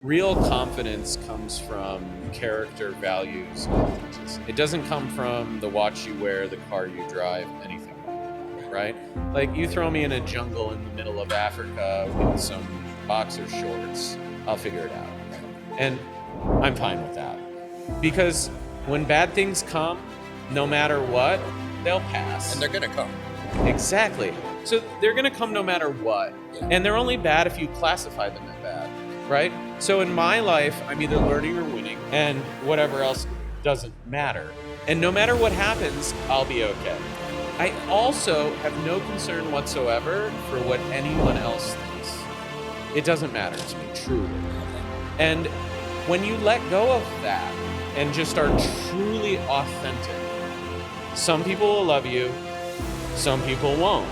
Real confidence comes from character, values, and authenticity. It doesn't come from the watch you wear, the car you drive, anything, right? Like, you throw me in a jungle in the middle of Africa with some boxer shorts, I'll figure it out. And I'm fine with that. Because when bad things come, no matter what, they'll pass. And they're going to come. Exactly. So they're going to come no matter what. And they're only bad if you classify them as bad, right? So in my life, I'm either learning or winning, and whatever else doesn't matter. And no matter what happens, I'll be okay. I also have no concern whatsoever for what anyone else thinks. It doesn't matter to me, truly. And when you let go of that and just are truly authentic, some people will love you, some people won't.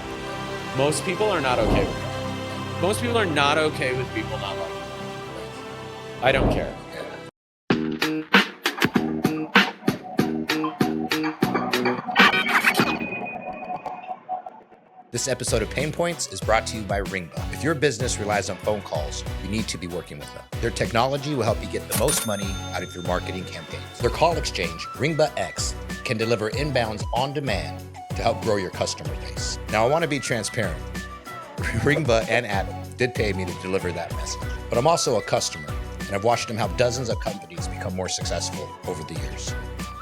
Most people are not okay with that. Most people are not okay with people not loving them. I don't care. This episode of Pain Points is brought to you by Ringba. If your business relies on phone calls, you need to be working with them. Their technology will help you get the most money out of your marketing campaigns. Their call exchange, Ringba X, can deliver inbounds on demand to help grow your customer base. Now, I want to be transparent. Ringba and Adam did pay me to deliver that message, but I'm also a customer, and I've watched them help dozens of companies become more successful over the years.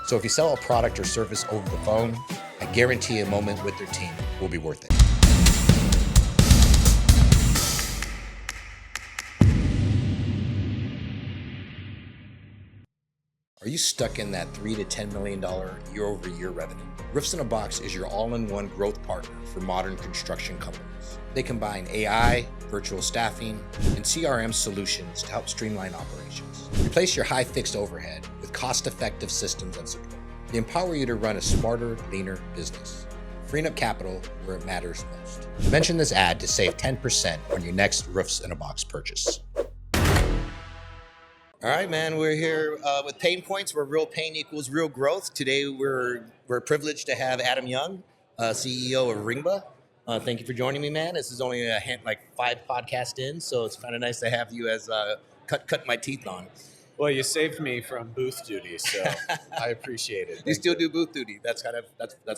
So if you sell a product or service over the phone, I guarantee a moment with their team will be worth it. Are you stuck in that $3 to $10 million year-over-year revenue? Roofs in a Box is your all-in-one growth partner for modern construction companies. They combine AI, virtual staffing, and CRM solutions to help streamline operations. Replace your high fixed overhead with cost-effective systems and support. They empower you to run a smarter, leaner business, freeing up capital where it matters most. Mention this ad to save 10% on your next Roofs in a Box purchase. All right, man, we're here with Pain Points, where real pain equals real growth. Today, we're privileged to have Adam Young, CEO of Ringba. Thank you for joining me, man. This is only like 5 podcasts in, so it's kind of nice to have you as cut my teeth on. Well, you saved me from booth duty, so I appreciate it. You still do booth duty. That's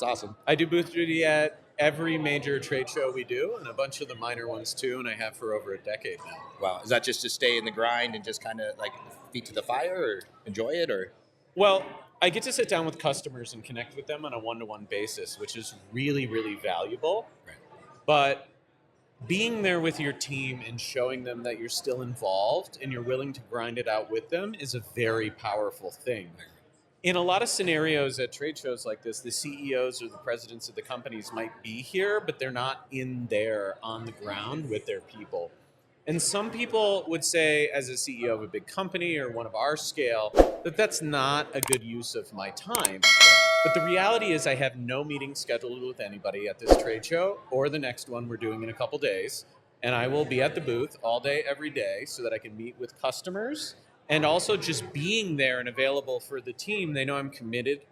awesome. I do booth duty at every major trade show we do, and a bunch of the minor ones too, and I have for over a decade now. Wow. Is that just to stay in the grind and just kind of like feet to the fire, or enjoy it, or? Well, I get to sit down with customers and connect with them on a one-to-one basis, which is really, really valuable. Right. But being there with your team and showing them that you're still involved and you're willing to grind it out with them is a very powerful thing. In a lot of scenarios at trade shows like this, the CEOs or the presidents of the companies might be here, but they're not in there on the ground with their people. And some people would say, as a CEO of a big company or one of our scale, that that's not a good use of my time. But the reality is I have no meeting scheduled with anybody at this trade show or the next one we're doing in a couple days. And I will be at the booth all day, every day, so that I can meet with customers. And also just being there and available for the team, they know I'm committed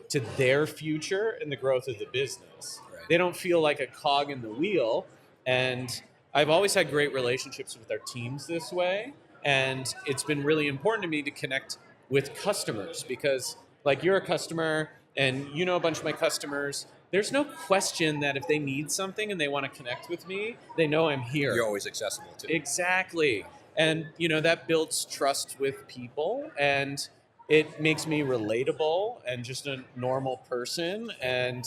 to their future and the growth of the business. Right. They don't feel like a cog in the wheel. And I've always had great relationships with our teams this way. And it's been really important to me to connect with customers because, like, you're a customer and you know a bunch of my customers. There's no question that if they need something and they want to connect with me, they know I'm here. You're always accessible too. Exactly. And, that builds trust with people, and it makes me relatable and just a normal person. And,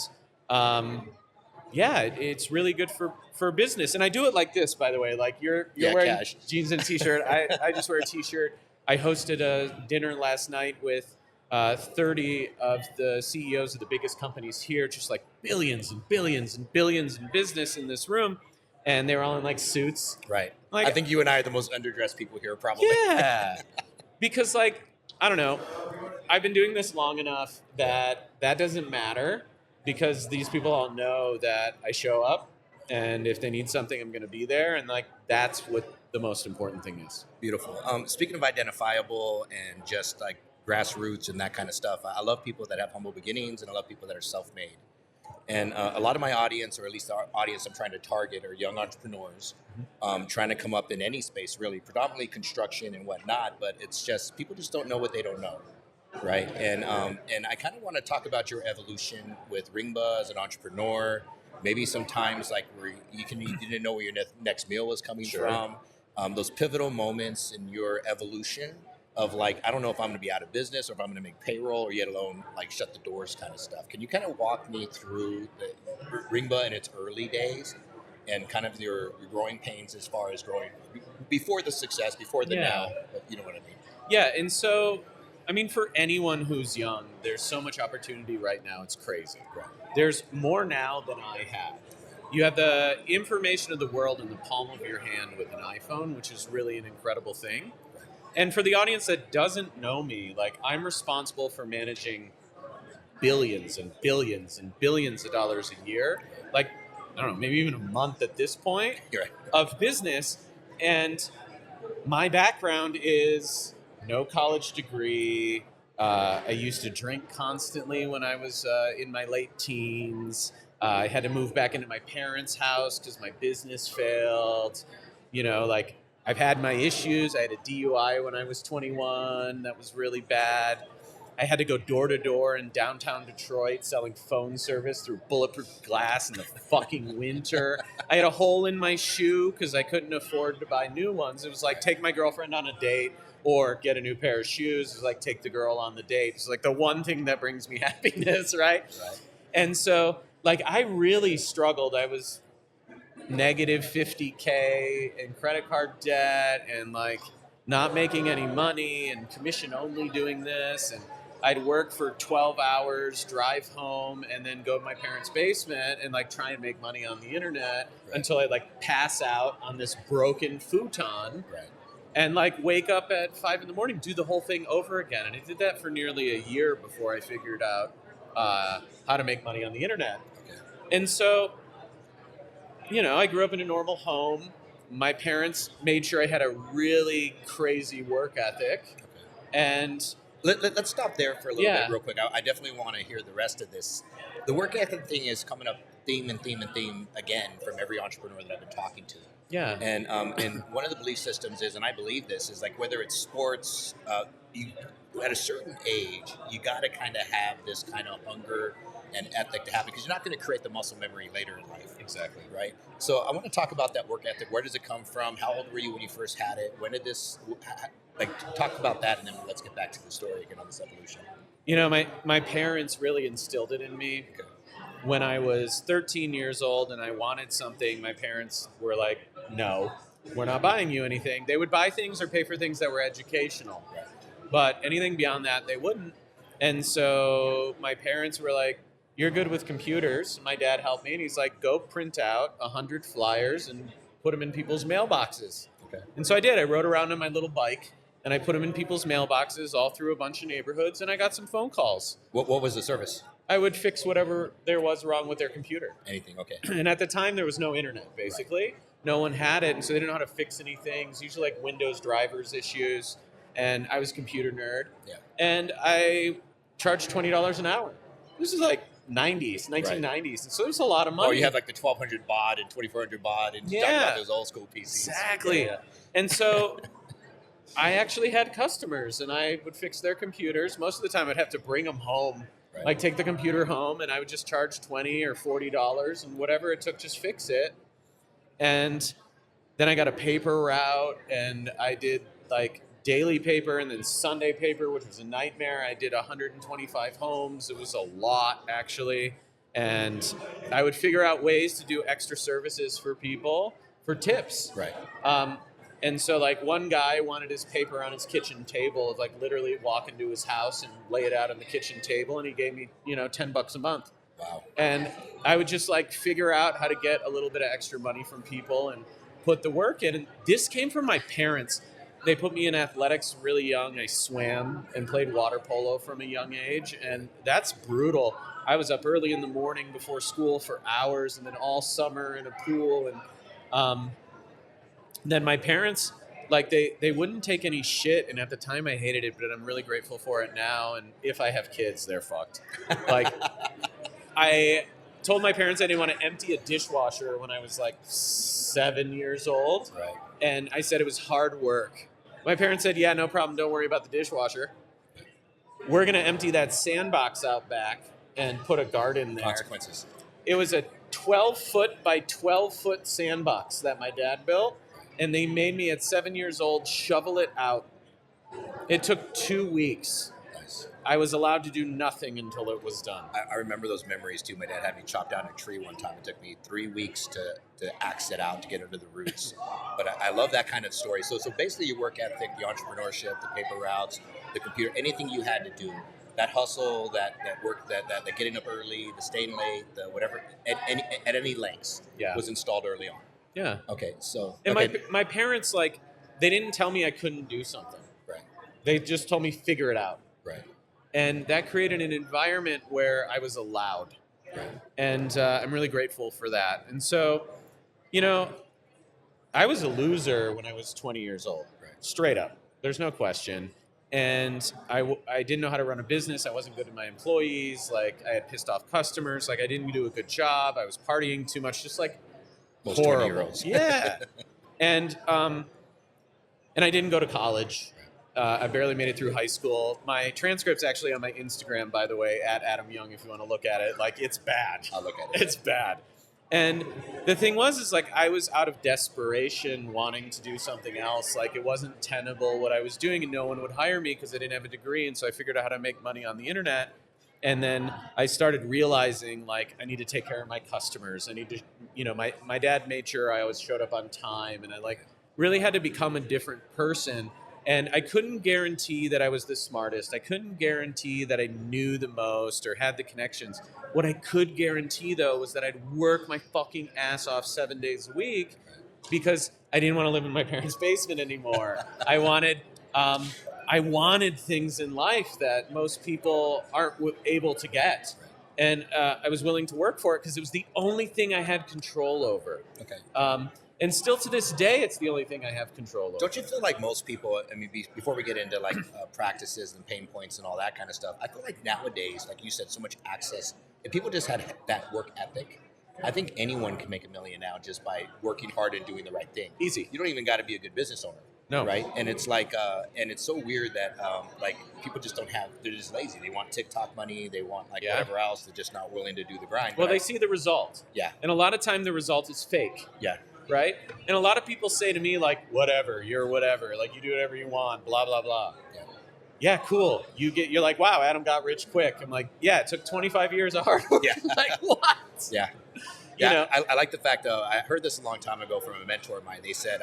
it's really good for business. And I do it like this, by the way. Like, you're wearing cash. Jeans and T-shirt. I just wear a T-shirt. I hosted a dinner last night with 30 of the CEOs of the biggest companies here, just like billions and billions and billions in business in this room. And they were all in like suits. Right. Like, I think you and I are the most underdressed people here, probably. Yeah. Because, like, I don't know. I've been doing this long enough that doesn't matter because these people all know that I show up. And if they need something, I'm going to be there. And, like, that's what the most important thing is. Beautiful. Speaking of identifiable and just, like, grassroots and that kind of stuff, I love people that have humble beginnings, and I love people that are self-made. And a lot of my audience, or at least the audience I'm trying to target, are young entrepreneurs trying to come up in any space, really, predominantly construction and whatnot. But it's just people just don't know what they don't know, right? And I kind of want to talk about your evolution with Ringba as an entrepreneur. Maybe sometimes like where you didn't know where your next meal was coming from. Those pivotal moments in your evolution of like, I don't know if I'm going to be out of business or if I'm going to make payroll or yet alone like shut the doors kind of stuff. Can you kind of walk me through the Ringba in its early days and kind of your growing pains as far as growing before the success, before the now, but you know what I mean? Yeah, and so, I mean, for anyone who's young, there's so much opportunity right now. It's crazy. Right. There's more now than I had. You have the information of the world in the palm of your hand with an iPhone, which is really an incredible thing. And for the audience that doesn't know me, like I'm responsible for managing billions and billions and billions of dollars a year. Like, I don't know, maybe even a month at this point of business. And my background is no college degree. I used to drink constantly when I was in my late teens. I had to move back into my parents' house because my business failed. You know, like I've had my issues. I had a DUI when I was 21. That was really bad. I had to go door to door in downtown Detroit selling phone service through bulletproof glass in the fucking winter. I had a hole in my shoe because I couldn't afford to buy new ones. It was like take my girlfriend on a date or get a new pair of shoes. It was like take the girl on the date. It's like the one thing that brings me happiness, right? And so, like, I really struggled. I was negative 50K in credit card debt and like not making any money and commission only doing this. And I'd work for 12 hours, drive home, and then go to my parents' basement and like try and make money on the internet until I like pass out on this broken futon and like wake up at 5 a.m, do the whole thing over again. And I did that for nearly a year before I figured out how to make money on the internet. And so, you know, I grew up in a normal home. My parents made sure I had a really crazy work ethic. And let's stop there for a little bit real quick. I definitely want to hear the rest of this. The work ethic thing is coming up theme again from every entrepreneur that I've been talking to. Yeah. And one of the belief systems is, and I believe this, is like whether it's sports, you at a certain age, you got to kind of have this kind of hunger and ethic to happen because you're not going to create the muscle memory later in life. Exactly. Right. So I want to talk about that work ethic. Where does it come from? How old were you when you first had it? When did this, like, talk about that, and then let's get back to the story again on this evolution. You know, my parents really instilled it in me. When I was 13 years old and I wanted something, my parents were like, no, we're not buying you anything. They would buy things or pay for things that were educational. But anything beyond that, they wouldn't. And so my parents were like, you're good with computers. My dad helped me, and he's like, go print out 100 flyers and put them in people's mailboxes. And so I did. I rode around on my little bike, and I put them in people's mailboxes all through a bunch of neighborhoods, and I got some phone calls. What was the service? I would fix whatever there was wrong with their computer. Anything, okay. And at the time, there was no internet, basically. No one had it, and so they didn't know how to fix anything. It was usually like Windows drivers issues, and I was a computer nerd. And I charged $20 an hour. This is like 1990s. And so there's a lot of money. Oh, you had like the 1200 baud and 2400 baud and talking about those old school PCs. Exactly. And so I actually had customers, and I would fix their computers. Most of the time I'd have to bring them home, like take the computer home, and I would just charge $20 or $40 and whatever it took, just fix it. And then I got a paper route, and I did like daily paper and then Sunday paper, which was a nightmare. I did 125 homes. It was a lot, actually. And I would figure out ways to do extra services for people for tips. And so like one guy wanted his paper on his kitchen table, of like literally walk into his house and lay it out on the kitchen table, and he gave me, $10 a month. Wow. And I would just like figure out how to get a little bit of extra money from people and put the work in. And this came from my parents. They put me in athletics really young. I swam and played water polo from a young age, and that's brutal. I was up early in the morning before school for hours, and then all summer in a pool. And then my parents, like they wouldn't take any shit, and at the time I hated it, but I'm really grateful for it now. And if I have kids, they're fucked. Like told my parents I didn't want to empty a dishwasher when I was like 7 years old. Right. And I said it was hard work. My parents said, yeah, no problem. Don't worry about the dishwasher. We're going to empty that sandbox out back and put a garden there. Consequences. It was a 12-foot by 12-foot sandbox that my dad built. And they made me at 7 years old shovel it out. It took 2 weeks. Nice. I was allowed to do nothing until it was done. I remember those memories too. My dad had me chop down a tree one time. It took me 3 weeks to axe it out to get under the roots. But I love that kind of story. So basically your work ethic, the entrepreneurship, the paper routes, the computer, anything you had to do, that hustle, that work, that getting up early, the staying late, the whatever, at any lengths, was installed early on. Yeah. Okay, so. And okay. my parents, like, they didn't tell me I couldn't do something. Right. They just told me figure it out. Right. And that created an environment where I was allowed. Right. And I'm really grateful for that. And so, you know, I was a loser when I was 20 years old. Right. Straight up. There's no question. And I didn't know how to run a business. I wasn't good to my employees. Like, I had pissed off customers. Like, I didn't do a good job. I was partying too much. Just like Most horrible. 20-year-olds. Yeah. And I didn't go to college. I barely made it through high school. My transcript's actually on my Instagram, by the way, at Adam Young, if you want to look at it. Like, it's bad. I'll look at it. It's bad. And the thing is like, I was out of desperation wanting to do something else. Like, it wasn't tenable what I was doing, and no one would hire me because I didn't have a degree. And so I figured out how to make money on the internet. And then I started realizing, like, I need to take care of my customers. I need to, you know, my dad made sure I always showed up on time, and I, like, really had to become a different person. And I couldn't guarantee that I was the smartest. I couldn't guarantee that I knew the most or had the connections. What I could guarantee, though, was that I'd work my fucking ass off 7 days a week because I didn't want to live in my parents' basement anymore. I wanted things in life that most people aren't able to get. And I was willing to work for it because it was the only thing I had control over. Okay. And still to this day, it's the only thing I have control over. Don't you feel like most people, I mean, before we get into like practices and pain points and all that kind of stuff, I feel like nowadays, like you said, so much access, if people just had that work ethic, I think anyone can make $1 million now just by working hard and doing the right thing. Easy. You don't even got to be a good business owner. No. Right? And it's like, and it's so weird that like people just don't have, they're just lazy. They want TikTok money. They want like whatever else. They're just not willing to do the grind. Well, they see the result. Yeah. And a lot of time the result is fake. Yeah. Right? And a lot of people say to me, like, whatever, you're whatever, like, you do whatever you want, blah, blah, blah. Yeah, cool. You're like, wow, Adam got rich quick. I'm like, yeah, it took 25 years of hard work. Yeah. Like, what? Yeah. You know? I like the fact, I heard this a long time ago from a mentor of mine. They said,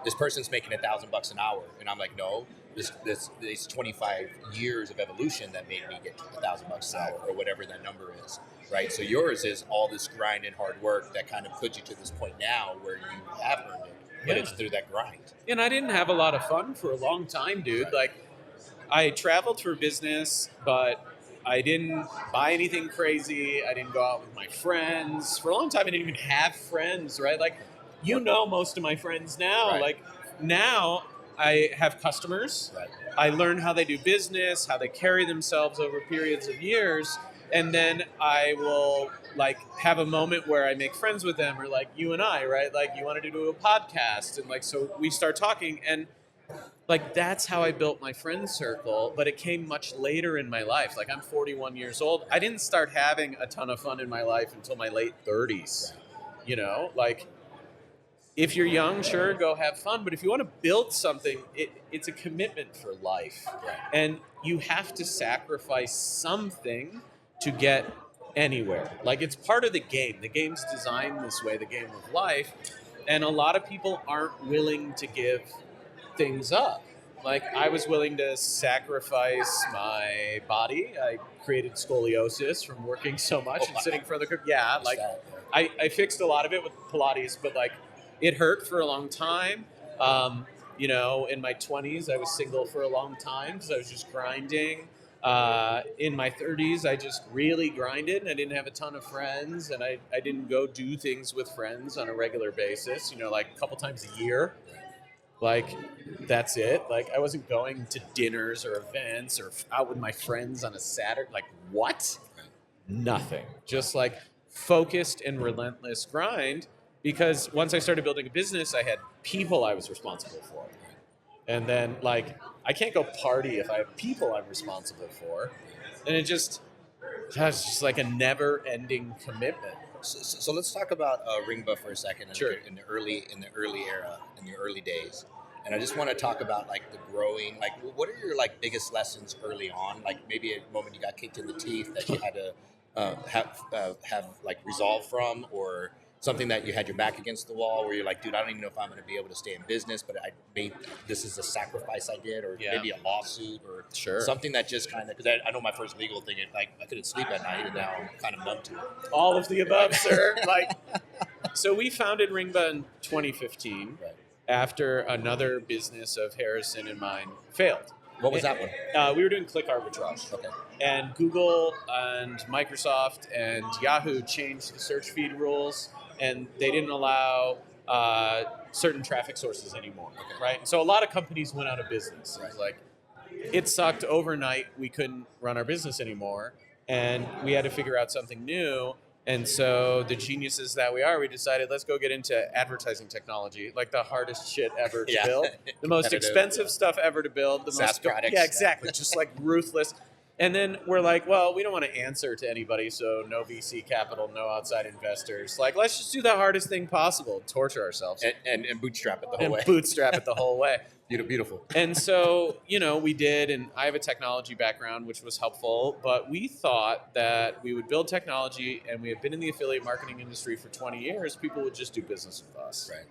this person's making $1,000 an hour. And I'm like, no, this 25 years of evolution that made me get $1,000 an hour or whatever that number is. Right. So yours is all this grind and hard work that kind of puts you to this point now where you have earned it, but it's through that grind. And I didn't have a lot of fun for a long time, dude. Right. Like, I traveled for business, but I didn't buy anything crazy. I didn't go out with my friends. For a long time, I didn't even have friends, right? Like, you know most of my friends now. Right. Like, now I have customers. Right. I learn how they do business, how they carry themselves over periods of years. And then I will, like, have a moment where I make friends with them, or like you and I, right? Like, you wanted to do a podcast, and like, so we start talking, and like, that's how I built my friend circle. But it came much later in my life. Like, I'm 41 years old. I didn't start having a ton of fun in my life until my late 30s. You know, like, if you're young, sure, go have fun. But if you want to build something, it's a commitment for life. Right. And you have to sacrifice something to get anywhere. Like, it's part of the game. The game's designed this way, the game of life. And a lot of people aren't willing to give things up. Like, I was willing to sacrifice my body. I created scoliosis from working so much and sitting in front of the yeah, like, I fixed a lot of it with Pilates, but like, it hurt for a long time. You know, in my 20s, I was single for a long time because I was just grinding. In my 30s, I just really grinded, and I didn't have a ton of friends, and I didn't go do things with friends on a regular basis, you know, like a couple times a year. Like, that's it. Like, I wasn't going to dinners or events or out with my friends on a Saturday. Like, what? Nothing. Just like focused and relentless grind, because once I started building a business, I had people I was responsible for. And then, like, I can't go party if I have people I'm responsible for. And it's just like a never-ending commitment. So let's talk about Ringba for a second. Sure. In the early era, in the early days, and I just want to talk about like the growing. Like, what are your like biggest lessons early on? Like maybe a moment you got kicked in the teeth that you had to have like resolve from, or something that you had your back against the wall where you're like, dude, I don't even know if I'm going to be able to stay in business, but I made this is a sacrifice I did, or maybe a lawsuit, or something that just kind of, because I know my first legal thing, like I couldn't sleep at night, and now I'm kind of numb to it. All of the above, sir. Like, so we founded Ringba in 2015 after another business of Harrison and mine failed. What was that one? We were doing click arbitrage. Okay. And Google and Microsoft and Yahoo changed the search feed rules, and they didn't allow certain traffic sources anymore, right? And so a lot of companies went out of business. It was like, it sucked overnight. We couldn't run our business anymore, and we had to figure out something new. And so the geniuses that we are, we decided, let's go get into advertising technology, like the hardest shit ever to build, the most expensive stuff ever to build, the SaaS products. Yeah, exactly. Just like ruthless. And then we're like, well, we don't want to answer to anybody, so no VC capital, no outside investors. Like, let's just do the hardest thing possible, torture ourselves. And bootstrap it the whole way. Bootstrap it the whole way. Beautiful. And so, we did, and I have a technology background, which was helpful, but we thought that we would build technology, and we have been in the affiliate marketing industry for 20 years, people would just do business with us. Right.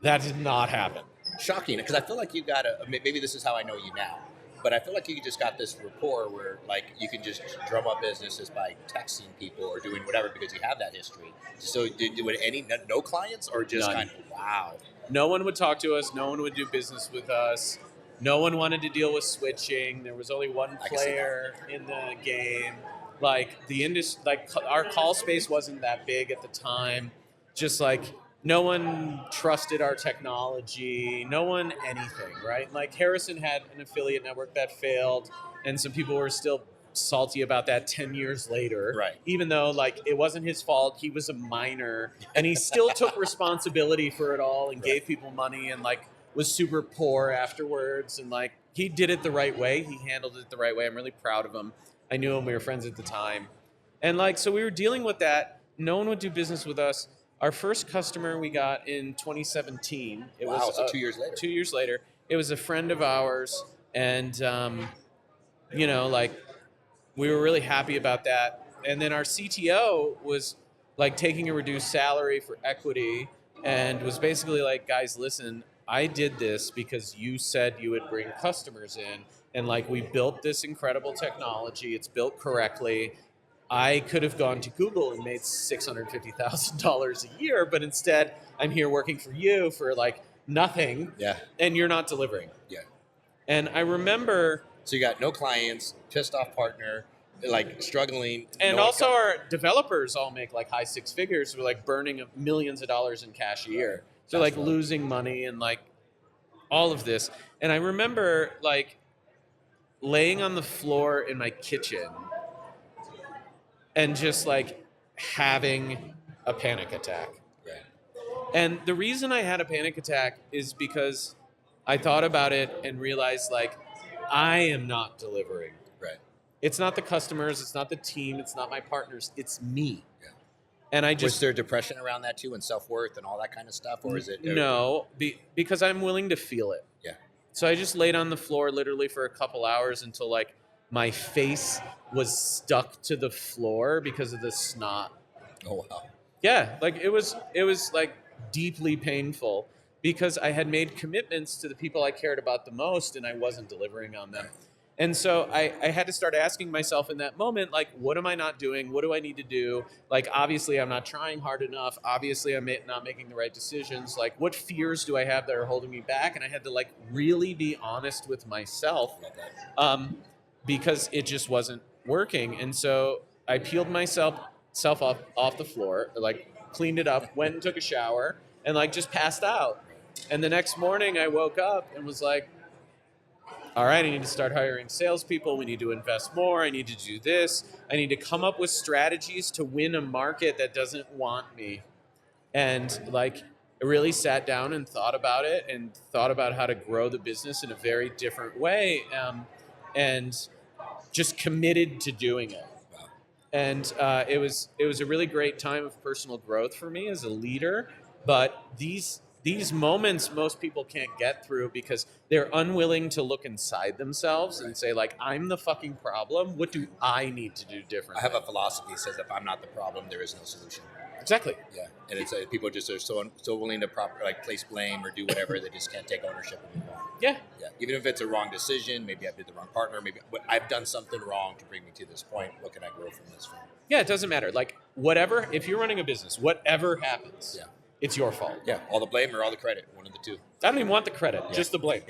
That did not happen. Shocking, because I feel like you got maybe this is how I know you now, but I feel like you just got this rapport where like you can just drum up businesses by texting people or doing whatever because you have that history. So did no clients or just None. kind of, wow. No one would talk to us. No one would do business with us. No one wanted to deal with switching. There was only one player in the game. Like the industry, like our call space wasn't that big at the time. Just like no one trusted our technology. No one anything, right? Like Harrison had an affiliate network that failed, and some people were still salty about that 10 years later, right? Even though like it wasn't his fault, he was a minor, and he still took responsibility for it all and gave people money and like was super poor afterwards, and like he did it the right way. He handled it the right way. I'm really proud of him. I knew him. We were friends at the time, and like so we were dealing with that. No one would do business with us. Our first customer we got in 2017. It was so 2 years later. 2 years later, it was a friend of ours, and like. We were really happy about that. And then our CTO was like taking a reduced salary for equity and was basically like, guys, listen, I did this because you said you would bring customers in. And like, we built this incredible technology. It's built correctly. I could have gone to Google and made $650,000 a year, but instead I'm here working for you for like nothing. Yeah. And you're not delivering. Yeah. And I remember... So you got no clients, pissed off partner, like struggling. And also our developers all make like high six figures. We're like burning millions of dollars in cash a year. So like losing money and like all of this. And I remember like laying on the floor in my kitchen and just like having a panic attack. Right. And the reason I had a panic attack is because I thought about it and realized like, I am not delivering. Right. It's not the customers. It's not the team. It's not my partners. It's me. Yeah. And I just... Was there depression around that too, and self-worth and all that kind of stuff? Or is it... No, because I'm willing to feel it. Yeah. So I just laid on the floor literally for a couple hours until like my face was stuck to the floor because of the snot. Oh, wow. Yeah. Like it was like deeply painful. Because I had made commitments to the people I cared about the most and I wasn't delivering on them. And so I had to start asking myself in that moment, like, what am I not doing? What do I need to do? Like, obviously, I'm not trying hard enough. Obviously, I'm not making the right decisions. Like, what fears do I have that are holding me back? And I had to, like, really be honest with myself because it just wasn't working. And so I peeled myself off the floor, like, cleaned it up, went and took a shower, and, like, just passed out. And the next morning I woke up and was like, all right, I need to start hiring salespeople. We need to invest more. I need to do this. I need to come up with strategies to win a market that doesn't want me. And like, I really sat down and thought about it and thought about how to grow the business in a very different way, and just committed to doing it. Wow. And it was a really great time of personal growth for me as a leader. But these moments most people can't get through because they're unwilling to look inside themselves and say, like, I'm the fucking problem. What do I need to do I differently? have a philosophy that says if I'm not the problem, there is no solution. Exactly. Yeah, and it's people just are so willing to place blame or do whatever, they just can't take ownership and move on. Yeah. Yeah, even if it's a wrong decision, maybe I've did the wrong partner, maybe I've done something wrong to bring me to this point. What can I grow from this? Yeah, it doesn't matter. Like, whatever, if you're running a business, whatever happens, Yeah. it's your fault. Yeah, all the blame or all the credit, one of the two. I don't even want the credit, Yeah. just the blame.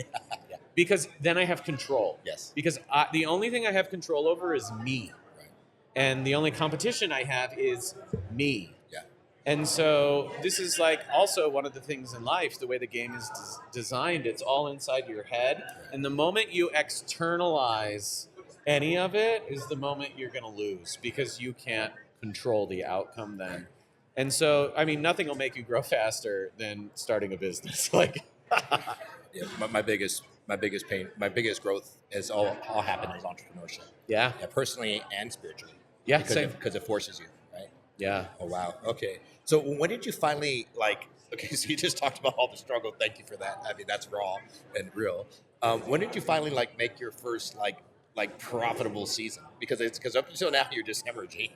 Yeah. Because then I have control. Yes. Because the only thing I have control over is me. Right. And the only competition I have is me. Yeah. And so this is like also one of the things in life, the way the game is designed, it's all inside your head. And the moment you externalize any of it is the moment you're going to lose because you can't control the outcome then. And so, I mean, nothing will make you grow faster than starting a business. Like, Yeah, my biggest pain, my biggest growth has all happened as entrepreneurship. yeah, Personally and spiritually. yeah, because same. because it forces you, right? Yeah. Oh wow. Okay. So when did you finally Okay, so you just talked about all the struggle. Thank you for that. I mean, that's raw and real. When did you finally make your first profitable season? Because up until now you're just hemorrhaging.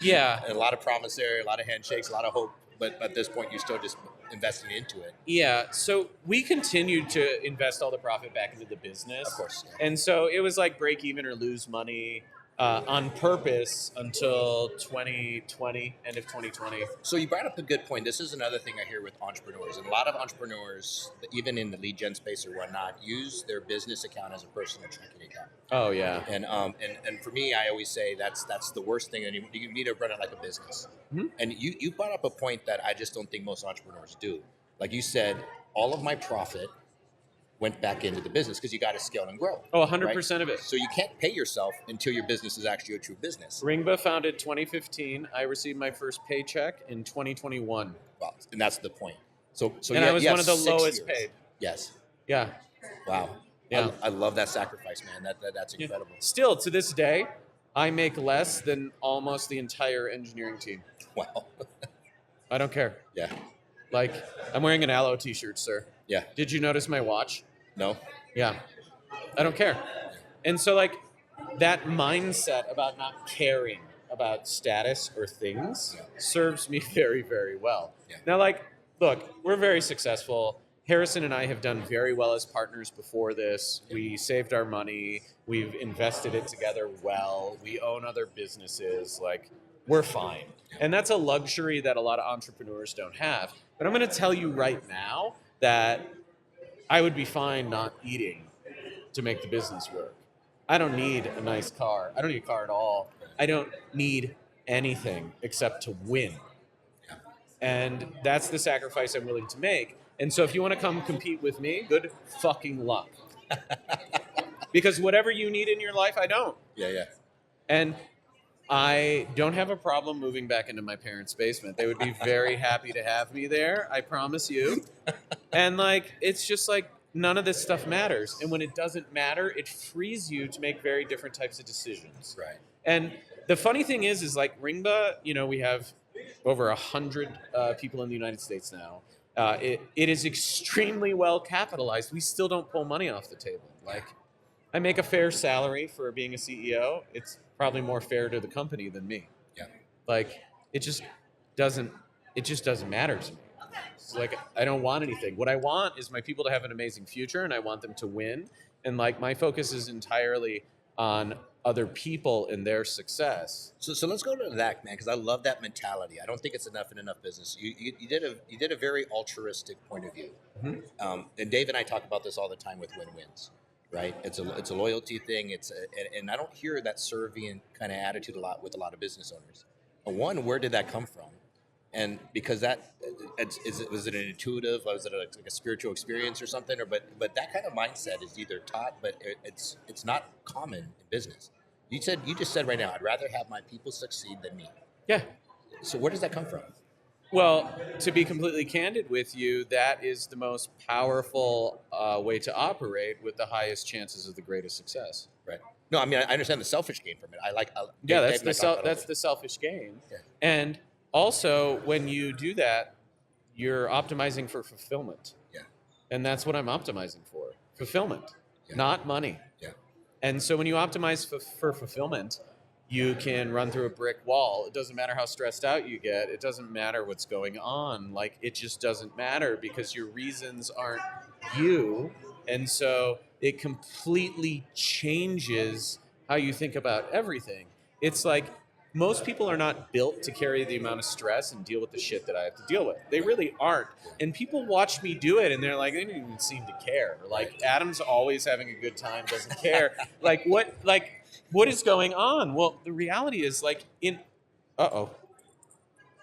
Yeah. And a lot of promise there, a lot of handshakes, a lot of hope. But at this point, you're still just investing into it. Yeah. So we continued to invest all the profit back into the business. Of course. Yeah. And so it was like break even or lose money on purpose until 2020, end of 2020. So you brought up a good point. This is another thing I hear with entrepreneurs. And a lot of entrepreneurs, even in the lead gen space or whatnot, use their business account as a personal checking account. Oh, yeah. And for me, I always say that's the worst thing. And you need to run it like a business. Mm-hmm. And you brought up a point that I just don't think most entrepreneurs do. Like you said, all of my profit went back into the business because you got to scale and grow. Oh, 100% of it. So you can't pay yourself until your business is actually a true business. Ringba founded 2015. I received my first paycheck in 2021. Well, and that's the point. So and I was one of the 6 lowest years. paid. Yes. Yeah. Wow. Yeah. I love that sacrifice, man. That's incredible. Yeah. Still, to this day, I make less than almost the entire engineering team. Wow. I don't care. Yeah. Like, I'm wearing an Aloe t-shirt, sir. Yeah. Did you notice my watch? No. Yeah. I don't care. And so, like, that mindset about not caring about status or things serves me very, very well. Yeah. Now, like, look, we're very successful. Harrison and I have done very well as partners before this. We saved our money. We've invested it together well. We own other businesses. Like, we're fine. And that's a luxury that a lot of entrepreneurs don't have. But I'm going to tell you right now that I would be fine not eating to make the business work. I don't need a nice car. I don't need a car at all. I don't need anything except to win. And that's the sacrifice I'm willing to make. And so if you want to come compete with me, good fucking luck. Because whatever you need in your life, I don't. Yeah. And I don't have a problem moving back into my parents' basement. They would be very happy to have me there, I promise you. And like, it's just like, none of this stuff matters. And when it doesn't matter, it frees you to make very different types of decisions. Right. And the funny thing is like Ringba, we have over 100 people in the United States now. It is extremely well capitalized. We still don't pull money off the table. Like, I make a fair salary for being a CEO. It's probably more fair to the company than me. Yeah. Like, it just doesn't matter to me. It's like, I don't want anything. What I want is my people to have an amazing future, and I want them to win. And like, my focus is entirely on other people and their success. So let's go to that, man, because I love that mentality. I don't think it's enough in enough business. You did a very altruistic point of view. Mm-hmm. And Dave and I talk about this all the time with win-wins, right? It's a loyalty thing. And I don't hear that serving kind of attitude with a lot of business owners. One, where did that come from? And because was it an intuitive, was it like a spiritual experience or something, or but that kind of mindset is either taught, but it's not common in business. You just said right now, I'd rather have my people succeed than me. Yeah. So where does that come from? Well, to be completely candid with you, that is the most powerful way to operate with the highest chances of the greatest success. Right. No, I mean I understand the selfish gain from it. Yeah, Dave and I talked about that's it. the selfish gain. Yeah. And also, when you do that, you're optimizing for fulfillment. Yeah. And that's what I'm optimizing for. Fulfillment, not money. Yeah. And so when you optimize for fulfillment, you can run through a brick wall. It doesn't matter how stressed out you get. It doesn't matter what's going on. Like, it just doesn't matter because your reasons aren't you. And so it completely changes how you think about everything. It's like most people are not built to carry the amount of stress and deal with the shit that I have to deal with. They really aren't. And people watch me do it and they're like, they don't even seem to care. Like, Adam's always having a good time, doesn't care. What is going on? Well, the reality is I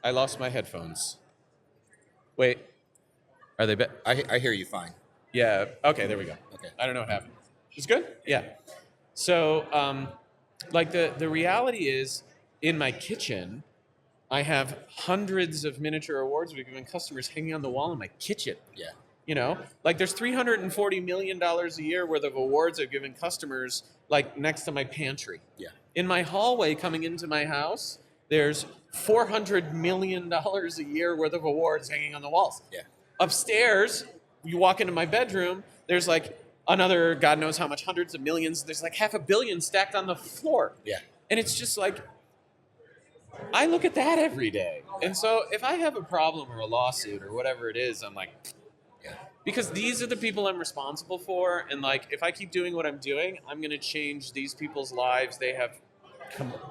lost my headphones. Wait, are they back? I hear you fine. Yeah. Okay, there we go. Okay. I don't know what happened. It's good? Yeah. So, the reality is, in my kitchen, I have hundreds of miniature awards we've given customers hanging on the wall in my kitchen. Yeah. You know, like there's $340 million a year worth of awards I've given customers, like next to my pantry. Yeah. In my hallway coming into my house, there's $400 million a year worth of awards hanging on the walls. Yeah. Upstairs, you walk into my bedroom, there's like another God knows how much, hundreds of millions. There's like $500 million stacked on the floor. Yeah. And it's just like, I look at that every day. And so if I have a problem or a lawsuit or whatever it is, I'm like, Yeah. because these are the people I'm responsible for. And like, if I keep doing what I'm doing, I'm going to change these people's lives. They have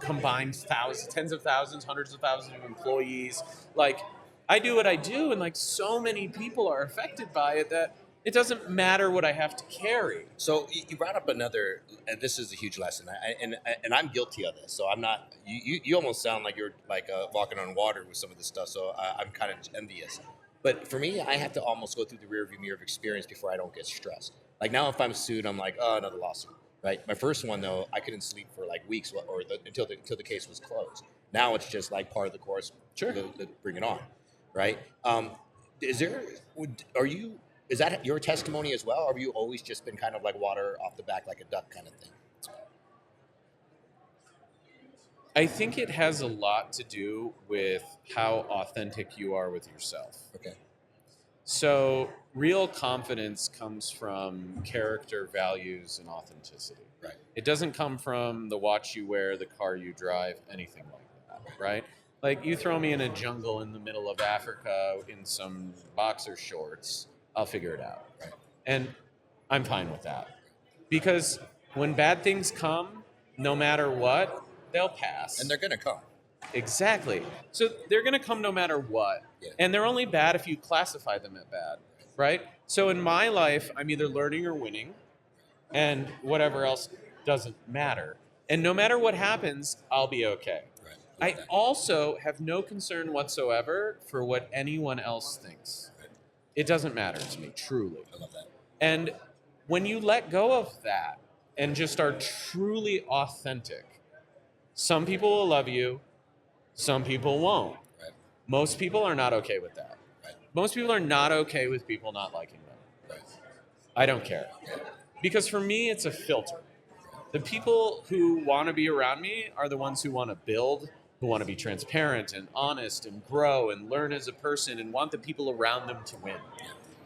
combined tens of thousands, hundreds of thousands of employees. Like, I do what I do. And like, so many people are affected by it that it doesn't matter what I have to carry. So you brought up another, and this is a huge lesson, and I'm guilty of this. So I'm not. You almost sound like you're like walking on water with some of this stuff. So I'm kind of envious. But for me, I have to almost go through the rearview mirror of experience before I don't get stressed. Like now, if I'm sued, I'm like, oh, another lawsuit, right? My first one though, I couldn't sleep for like weeks until the case was closed. Now it's just like part of the course. Sure. Bring it on, right? Is that your testimony as well? Or have you always just been kind of like water off the back like a duck kind of thing? I think it has a lot to do with how authentic you are with yourself. Okay. So real confidence comes from character, values, and authenticity. Right. It doesn't come from the watch you wear, the car you drive, anything like that, right? Like, you throw me in a jungle in the middle of Africa in some boxer shorts, I'll figure it out. Right. And I'm fine with that. Because when bad things come, no matter what, they'll pass. And they're going to come. Exactly. So they're going to come no matter what. Yeah. And they're only bad if you classify them as bad, right? So in my life, I'm either learning or winning, and whatever else doesn't matter. And no matter what happens, I'll be okay. Right. I also have no concern whatsoever for what anyone else thinks. Right. It doesn't matter to me, truly. I love that. And when you let go of that and just are truly authentic, some people will love you, some people won't. Right. Most people are not okay with that. Right. Most people are not okay with people not liking them. Right. I don't care. Yeah. Because for me, it's a filter. The people who want to be around me are the ones who want to build, who want to be transparent and honest and grow and learn as a person and want the people around them to win.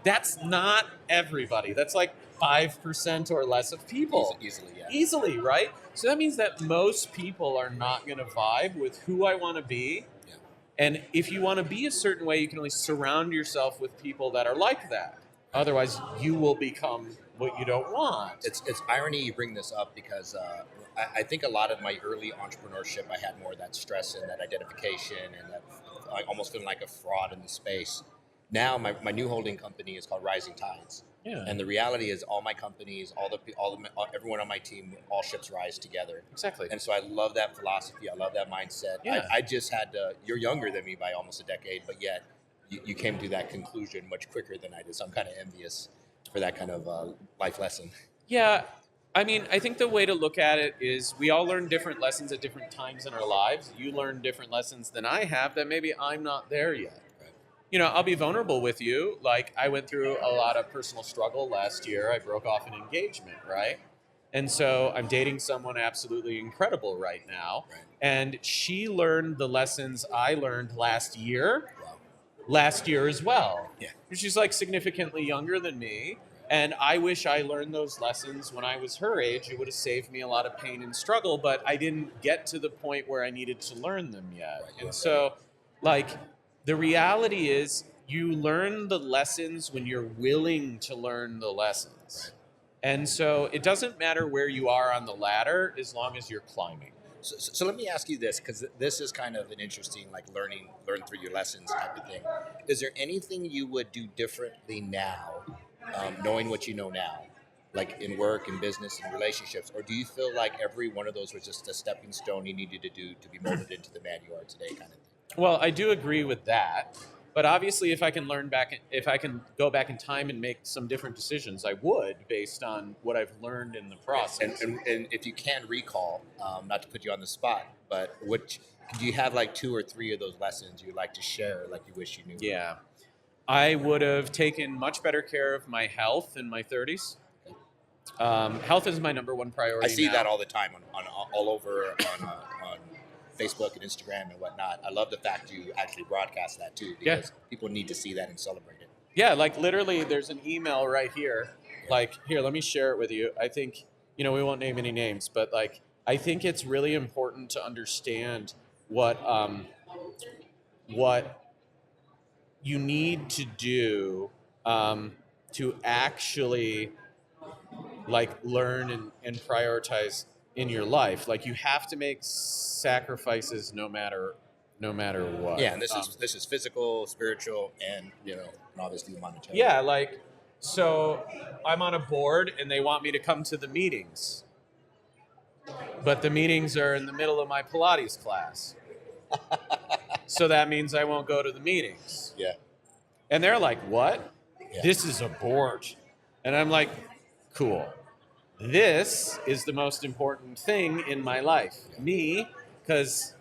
That's not everybody. That's like 5% or less of people. Easily, yeah. Easily, right? So that means that most people are not going to vibe with who I want to be. Yeah. And if you want to be a certain way, you can only surround yourself with people that are like that. Otherwise, you will become what you don't want. It's irony you bring this up because I think a lot of my early entrepreneurship, I had more of that stress and that identification and that I almost feeling like a fraud in the space. Now, my new holding company is called Rising Tides. Yeah. And the reality is, all my companies, everyone on my team, all ships rise together. Exactly. And so I love that philosophy. I love that mindset. Yeah. I just had to. You're younger than me by almost a decade, but yet you came to that conclusion much quicker than I did. So I'm kind of envious for that kind of life lesson. Yeah. I mean, I think the way to look at it is we all learn different lessons at different times in our lives. You learn different lessons than I have that maybe I'm not there yet. Right. You know, I'll be vulnerable with you. Like, I went through a lot of personal struggle last year. I broke off an engagement, right? And so I'm dating someone absolutely incredible right now. Right. And she learned the lessons I learned last year Wow. as well. Yeah. She's like significantly younger than me. And I wish I learned those lessons when I was her age. It would have saved me a lot of pain and struggle, but I didn't get to the point where I needed to learn them yet. Right. And so, like, the reality is you learn the lessons when you're willing to learn the lessons. Right. And so it doesn't matter where you are on the ladder as long as you're climbing. So let me ask you this, because this is kind of an interesting, like, learn through your lessons type of thing. Is there anything you would do differently now, knowing what you know now, like in work and business and relationships? Or do you feel like every one of those was just a stepping stone you needed to do to be molded into the man you are today, kind of thing? Well, I do agree with that. But obviously, if I can go back in time and make some different decisions, I would, based on what I've learned in the process. And if you can recall, not to put you on the spot, but do you have like 2 or 3 of those lessons you'd like to share, like you wish you knew? Yeah. I would have taken much better care of my health in my 30s. Health is my number one priority. I see now. that all the time on all over on Facebook and Instagram and whatnot. I love the fact you actually broadcast that too, because people need to see that and celebrate it. Yeah, like literally there's an email right here. Like, here, let me share it with you. I think, we won't name any names, but like, I think it's really important to understand what you need to do to actually like learn and prioritize in your life. Like, you have to make sacrifices no matter what. Yeah, and this is physical, spiritual, and and obviously monetary. Yeah, like, so I'm on a board and they want me to come to the meetings, but the meetings are in the middle of my Pilates class. So that means I won't go to the meetings. Yeah. And they're like, what? Yeah. This is a board. And I'm like, cool. This is the most important thing in my life. Me, because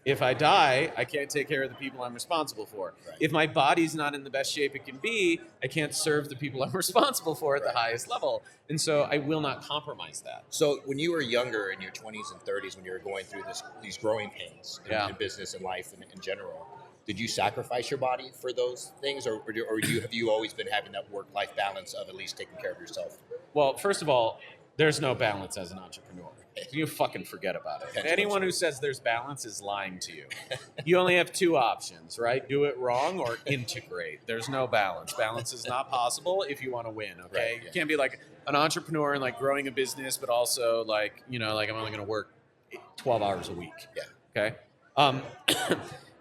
if I die, I can't take care of the people I'm responsible for. Right. If my body's not in the best shape it can be, I can't serve the people I'm responsible for at the highest level. And so I will not compromise that. So when you were younger, in your 20s and 30s, when you were going through these growing pains in business and life and in general, did you sacrifice your body for those things, or have you always been having that work-life balance of at least taking care of yourself? Well, first of all, there's no balance as an entrepreneur. You fucking forget about it. Anyone who says there's balance is lying to you. You only have 2 options, right? Do it wrong or integrate. There's no balance. Balance is not possible if you want to win, okay? Right, yeah. You can't be like an entrepreneur and like growing a business, but also like, like I'm only going to work 12 hours a week. Yeah. Okay?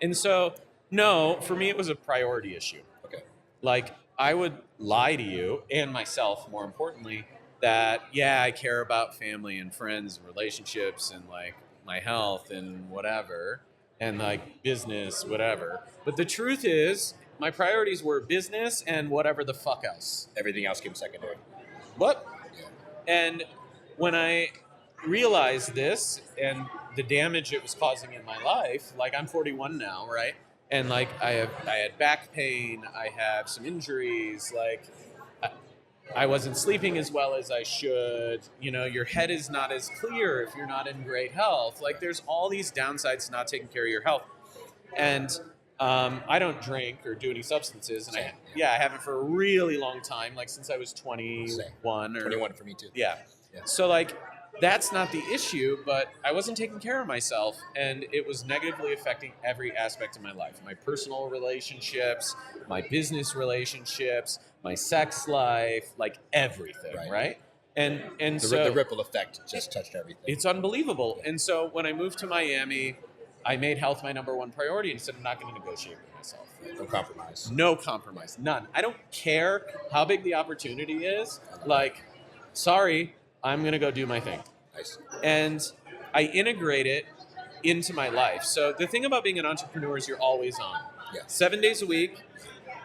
And so, no, for me, it was a priority issue. Okay. Like, I would lie to you and myself, more importantly, that, I care about family and friends and relationships and like my health and whatever, and like business, whatever. But the truth is, my priorities were business and whatever the fuck else. Everything else came secondary. What? Yeah. And when I realized this and the damage it was causing in my life, like, I'm 41 now, right? And like, I had back pain, I have some injuries, like, I wasn't sleeping as well as I should. Your head is not as clear if you're not in great health. Like, there's all these downsides to not taking care of your health. And I don't drink or do any substances. And I haven't for a really long time, like since I was 21. 21 for me too. Yeah. So like, that's not the issue, but I wasn't taking care of myself, and it was negatively affecting every aspect of my life. My personal relationships, my business relationships, my sex life, like everything, right? And so the ripple effect just touched everything. It's unbelievable. And so when I moved to Miami, I made health my number one priority and said I'm not going to negotiate with myself. No compromise. No compromise, none. I don't care how big the opportunity is. Like, sorry, I'm going to go do my thing. Nice. And I integrate it into my life. So the thing about being an entrepreneur is you're always on. Yeah. 7 days a week,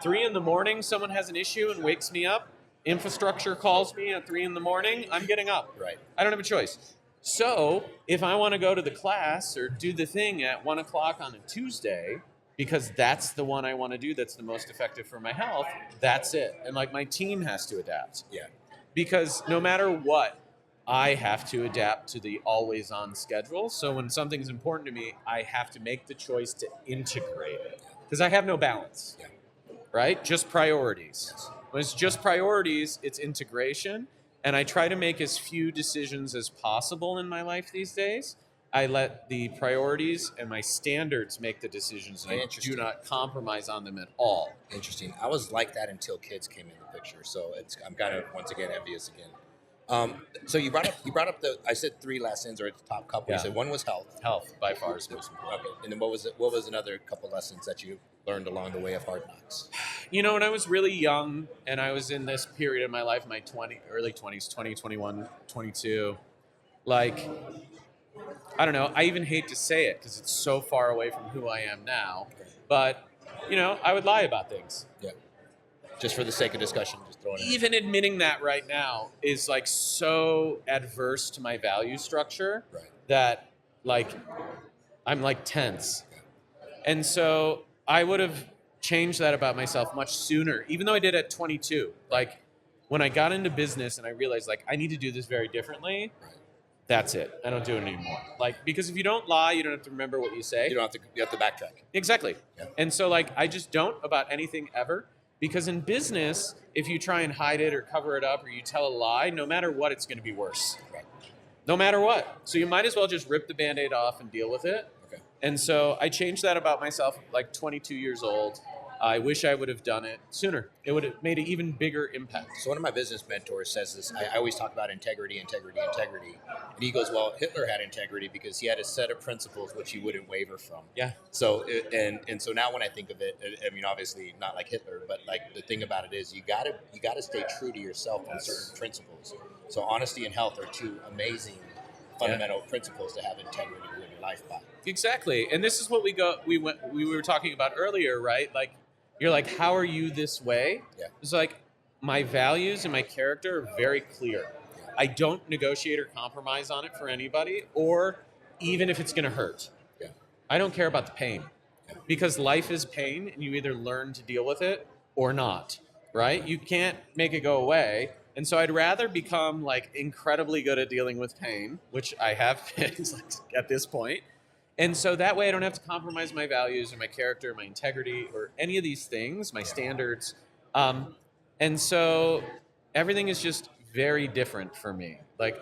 3 a.m, someone has an issue and wakes me up. Infrastructure calls me at 3 a.m, I'm getting up. Right. I don't have a choice. So if I want to go to the class or do the thing at 1 o'clock on a Tuesday, because that's the one I want to do that's the most effective for my health, that's it. And like my team has to adapt. Yeah. Because no matter what, I have to adapt to the always on schedule. So when something's important to me, I have to make the choice to integrate it. Because I have no balance. Yeah. Right? Just priorities. Yes. When it's just priorities, it's integration. And I try to make as few decisions as possible in my life these days. I let the priorities and my standards make the decisions, and I do not compromise on them at all. Interesting. I was like that until kids came in the picture, so I'm kind of once again envious again. So you brought up the, I said 3 lessons or the top couple. Yeah. You said one was health. Health by far is most important. Okay. And then what was another couple lessons that you learned along the way of hard knocks? You know, when I was really young and I was in this period of my life, my early 20s, 20, 21, 22, like, I don't know, I even hate to say it because it's so far away from who I am now, but, you know, I would lie about things. Yeah. Just for the sake of discussion, just throwing it. Even admitting that right now is like so adverse to my value structure that like I'm like tense. And so I would have changed that about myself much sooner, even though I did at 22. Like when I got into business and I realized like I need to do this very differently, that's it. I don't do it anymore. Like, because if you don't lie, you don't have to remember what you say. You have to backtrack. Exactly. Yeah. And so like I just don't about anything ever. Because in business, if you try and hide it or cover it up or you tell a lie, no matter what, it's going to be worse. Right. No matter what. So you might as well just rip the Band-Aid off and deal with it. Okay. And so I changed that about myself like 22 years old. I wish I would have done it sooner. It would have made an even bigger impact. So one of my business mentors says this. I always talk about integrity. And he goes, well, Hitler had integrity because he had a set of principles which he wouldn't waver from. Yeah. So and so now when I think of it, I mean, obviously not like Hitler, but like the thing about it is you gotta stay true to yourself on certain principles. So honesty and health are 2 amazing fundamental principles to have integrity to live your life by. Exactly. And this is what we were talking about earlier, right? Like, you're like, how are you this way? Yeah. It's like, my values and my character are very clear. Yeah. I don't negotiate or compromise on it for anybody, or even if it's going to hurt. Yeah. I don't care about the pain. Yeah. Because life is pain, and you either learn to deal with it or not, right? You can't make it go away. And so I'd rather become like incredibly good at dealing with pain, which I have been at this point. And so that way I don't have to compromise my values or my character, or my integrity, or any of these things, my standards. And so everything is just very different for me. Like,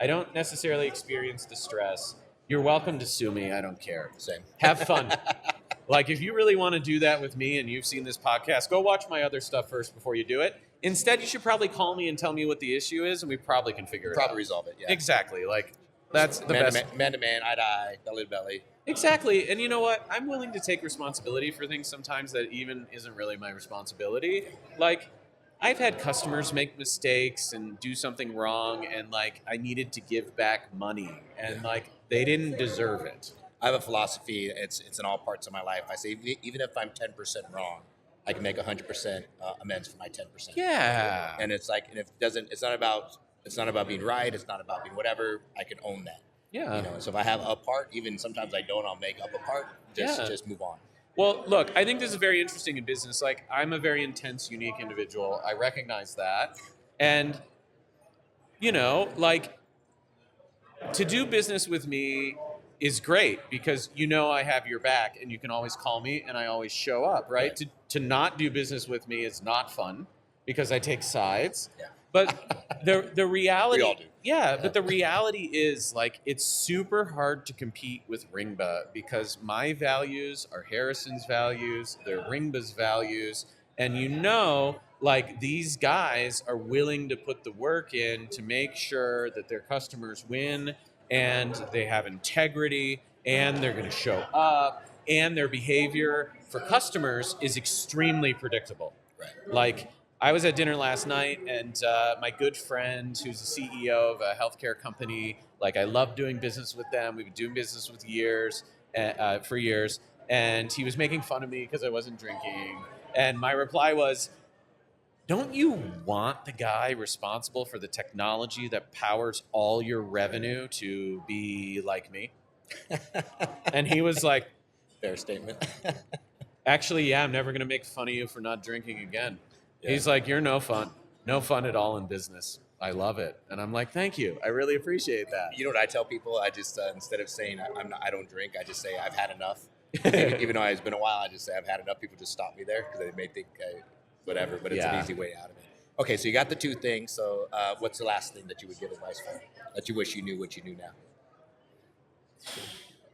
I don't necessarily experience the stress. You're welcome to sue me. I don't care. Same. Have fun. Like, if you really want to do that with me and you've seen this podcast, go watch my other stuff first before you do it. Instead, you should probably call me and tell me what the issue is, and we probably can figure it out. Probably resolve it, yeah. Exactly. Like, that's the best. Man to man, eye to eye, belly to belly. Exactly. And you know what? I'm willing to take responsibility for things sometimes that even isn't really my responsibility. Like, I've had customers make mistakes and do something wrong, and like I needed to give back money, and like they didn't deserve it. I have a philosophy. It's in all parts of my life. I say even if I'm 10% wrong, I can make 100% amends for my 10%. Yeah. And it's like, and if it doesn't, it's not about being right. It's not about being whatever. I can own that. Yeah. You know. So if I have a part, even sometimes I don't, I'll make up a part. Just move on. Well, look, I think this is very interesting in business. Like, I'm a very intense, unique individual. I recognize that. And, you know, like, to do business with me is great because you know I have your back and you can always call me and I always show up, right? To not do business with me is not fun because I take sides. Yeah. But the reality, We all do. Yeah, but the reality is like it's super hard to compete with Ringba because my values are Harrison's values, they're Ringba's values, and you know, like these guys are willing to put the work in to make sure that their customers win and they have integrity and they're going to show up, and their behavior for customers is extremely predictable. Right. Like, I was at dinner last night, and my good friend, who's the CEO of a healthcare company, like, I love doing business with them. We've been doing business with for years, and he was making fun of me because I wasn't drinking. And my reply was, don't you want the guy responsible for the technology that powers all your revenue to be like me? And he was like, fair statement. actually, yeah, I'm never going to make fun of you for not drinking again. Yeah. He's like, you're no fun at all in business. I love it. And I'm like, thank you. I really appreciate that. You know what I tell people? I just, instead of saying I don't drink, I just say I've had enough. Even though it's been a while, I just say I've had enough. People just stop me there because they may think whatever, but it's an easy way out of it. Okay, so you got the two things. So what's the last thing that you would give advice for that you wish you knew what you knew now?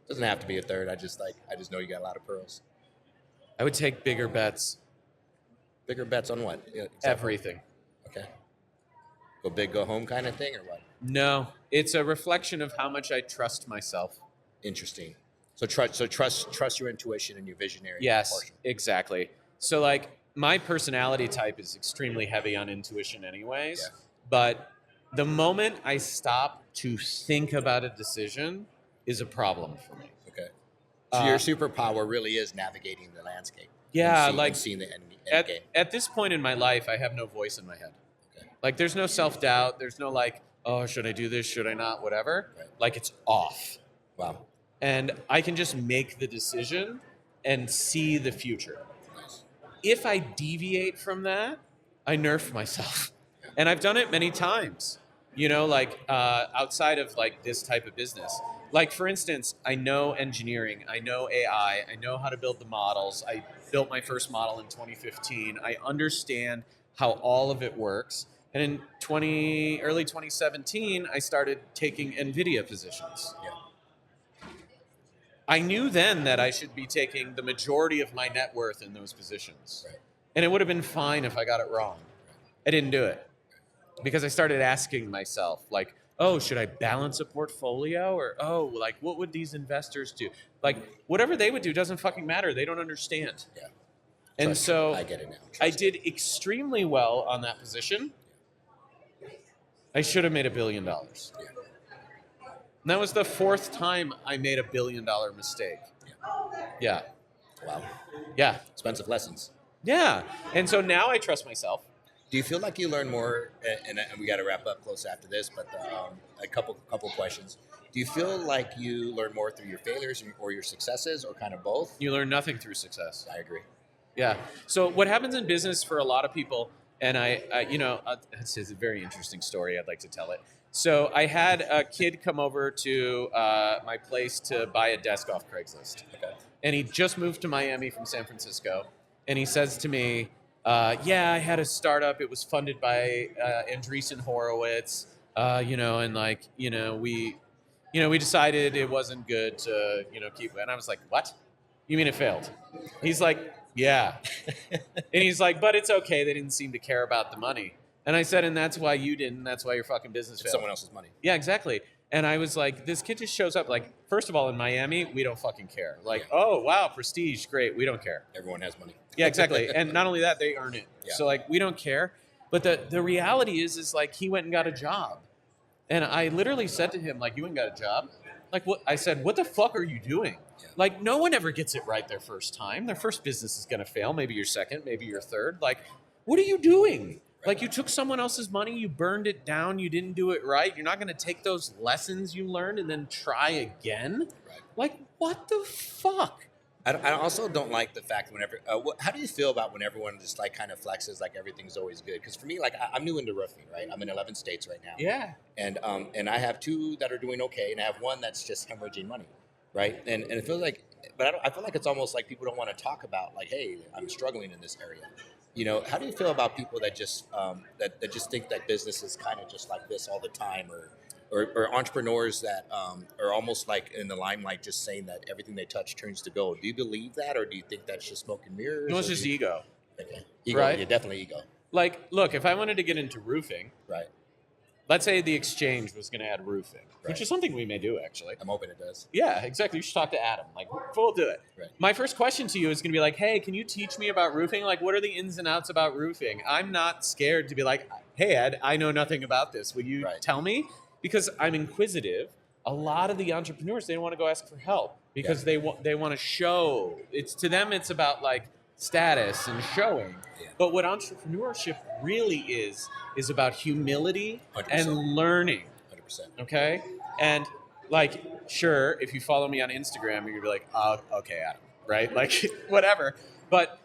Doesn't have to be a third. I just know you got a lot of pearls. I would take bigger bets. Bigger bets on what? Yeah, exactly. Everything. Okay. Go big, go home kind of thing, or what? No, it's a reflection of how much I trust myself. Interesting. So trust your intuition and your visionary. Yes, portion. exactly. So like my personality type is extremely heavy on intuition anyways, Yeah. but the moment I stop to think about a decision is a problem for me. Okay. So your superpower really is navigating the landscape. Yeah, and seeing the end game. At this point in my life, I have no voice in my head. Okay. Like there's no self-doubt. There's no like, oh, should I do this? Should I not? Whatever. Right. Like it's off. Wow. And I can just make the decision and see the future. Nice. If I deviate from that, I nerf myself. And I've done it many times, you know, like outside of like this type of business. Like for instance, I know engineering, I know AI, I know how to build the models. I built my first model in 2015. I understand how all of it works. And in early 2017, I started taking NVIDIA positions. Yeah. I knew then that I should be taking the majority of my net worth in those positions. Right. And it would have been fine if I got it wrong. I didn't do it because I started asking myself, like, oh, should I balance a portfolio? Or, oh, like, what would these investors do? Like, whatever they would do doesn't fucking matter. They don't understand. Yeah. And so I get it now. I did extremely well on that position. I should have made $1 billion. Yeah. And that was the fourth time I made $1 billion mistake. Yeah. Wow. Yeah. Expensive lessons. Yeah. And so now I trust myself. Do you feel like you learn more? And we got to wrap up close after this, but a couple questions. Do you feel like you learn more through your failures or your successes, or kind of both? You learn nothing through success. I agree. Yeah. So what happens in business for a lot of people, and this is a very interesting story. I'd like to tell it. So I had a kid come over to my place to buy a desk off Craigslist. Okay. And he just moved to Miami from San Francisco. And he says to me, yeah, I had a startup. It was funded by Andreessen Horowitz, we decided it wasn't good to, keep it. And I was like, what? You mean it failed? He's like, yeah. And he's like, but it's okay. They didn't seem to care about the money. And I said, and that's why you didn't. That's why your fucking business failed. It's someone else's money. Yeah, exactly. And I was like, this kid just shows up. Like, first of all, in Miami, we don't fucking care. Like, oh, wow, prestige, great. We don't care. Everyone has money. Yeah, exactly. And not only that, they earn it. Yeah. So, like, we don't care. But the reality is like, he went and got a job. And I literally said to him, like, you went and got a job? Like, what? I said, what the fuck are you doing? Yeah. Like, no one ever gets it right their first time. Their first business is going to fail. Maybe your second, maybe your third. Like, what are you doing? Like, you took someone else's money, you burned it down, you didn't do it right. You're not going to take those lessons you learned and then try again? Right. Like, what the fuck? I also don't like the fact whenever. How do you feel about when everyone just like kind of flexes like everything's always good? Because for me, like I'm new into roofing, right? I'm in 11 states right now. Yeah. And I have 2 that are doing okay, and I have 1 that's just hemorrhaging money, right? And it feels like, but I feel like it's almost like people don't want to talk about like, hey, I'm struggling in this area. How do you feel about people that just that just think that business is kind of just like this all the time, or entrepreneurs that are almost like in the limelight, just saying that everything they touch turns to gold? Do you believe that, or do you think that's just smoke and mirrors? No, it's just ego. Okay. Ego, Right? Yeah, definitely ego. Like, look, if I wanted to get into roofing, Right. let's say the exchange was going to add roofing, Right. which is something we may do actually. I'm hoping it does. Yeah, exactly. You should talk to Adam. Like, we'll do it. Right. My first question to you is going to be like, hey, can you teach me about roofing? Like, what are the ins and outs about roofing? I'm not scared to be like, hey, Ed, I know nothing about this. Will you Right. tell me? Because I'm inquisitive. A lot of the entrepreneurs, they don't want to go ask for help because they want to show. It's to them, it's about like status and showing. Yeah. But what entrepreneurship really is about humility 100%. and learning. 100%. Okay? And like, sure, if you follow me on Instagram, you're gonna be like, oh, okay, Adam, right? Like, whatever. But